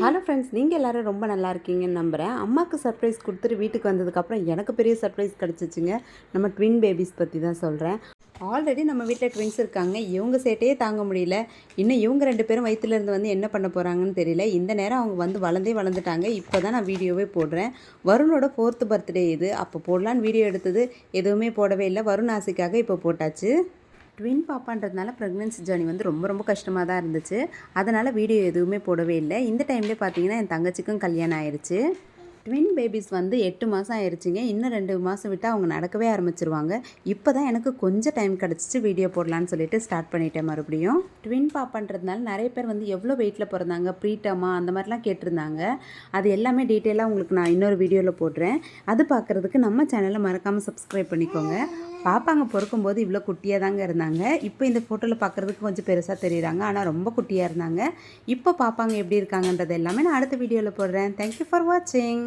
Hello friends, நீங்கள் எல்லோரும் ரொம்ப நல்லா இருக்கீங்கன்னு நம்புகிறேன். அம்மாவுக்கு சர்ப்ரைஸ் கொடுத்துட்டு வீட்டுக்கு வந்ததுக்கப்புறம் எனக்கு பெரிய சர்ப்ரைஸ் கிடச்சிச்சிங்க. நம்ம ட்வின் பேபிஸ் பற்றி தான் சொல்கிறேன். ஆல்ரெடி நம்ம வீட்டில் ட்வின்ஸ் இருக்காங்க. இவங்க சேட்டையே தாங்க முடியல. இன்னும் இவங்க 2 பேரும் வயிற்றுலேருந்து வந்து என்ன பண்ண போகிறாங்கன்னு தெரியல. இந்த நேரம் அவங்க வந்து வளர்ந்துட்டாங்க. இப்போ தான் நான் வீடியோவே போடுறேன். வருணோட 4th பர்த்டே இது. அப்போ போடலான்னு வீடியோ எடுத்தது, எதுவுமே போடவே இல்லை. வருண் ஆசைக்காக இப்போ போட்டாச்சு. ட்வின் பாப்பான்றதுனால ப்ரெக்னென்சி ஜர்னி வந்து ரொம்ப கஷ்டமாக தான் இருந்துச்சு. அதனால் வீடியோ எதுவுமே போடவே இல்லை. இந்த டைம்லேயே பார்த்தீங்கன்னா என் தங்கச்சிக்கும் கல்யாணம் ஆயிடுச்சு. ட்வின் பேபிஸ் வந்து 8 மாதம் ஆயிடுச்சுங்க. இன்னும் 2 மாதம் விட்டால் அவங்க நடக்கவே ஆரம்பிச்சிருவாங்க. இப்போ தான் எனக்கு கொஞ்சம் டைம் கிடச்சிச்சு வீடியோ போடலான்னு சொல்லிட்டு ஸ்டார்ட் பண்ணிட்டேன் மறுபடியும். ட்வின் பாப்பான்றதுனால நிறைய பேர் வந்து எவ்வளோ வெயிட்டில் பிறந்தாங்க, ப்ரீட்டமா அந்த மாதிரிலாம் கேட்டிருந்தாங்க. அது எல்லாமே டீட்டெயிலாக உங்களுக்கு நான் இன்னொரு வீடியோவில் போடுறேன். அது பார்க்குறதுக்கு நம்ம சேனலை மறக்காமல் சப்ஸ்கிரைப் பண்ணிக்கோங்க. பாப்பாங்க பிறக்கும்போது இவ்வளோ குட்டியாக தாங்க இருந்தாங்க. இப்போ இந்த ஃபோட்டோவில் பார்க்குறதுக்கு கொஞ்சம் பெருசாக தெரியுறாங்க. ஆனால் ரொம்ப குட்டியாக இருந்தாங்க. இப்போ பாப்பாங்க எப்படி இருக்காங்கன்றது எல்லாமே நான் அடுத்த வீடியோவில் போடுறேன். தேங்க்யூ ஃபார் வாட்சிங்.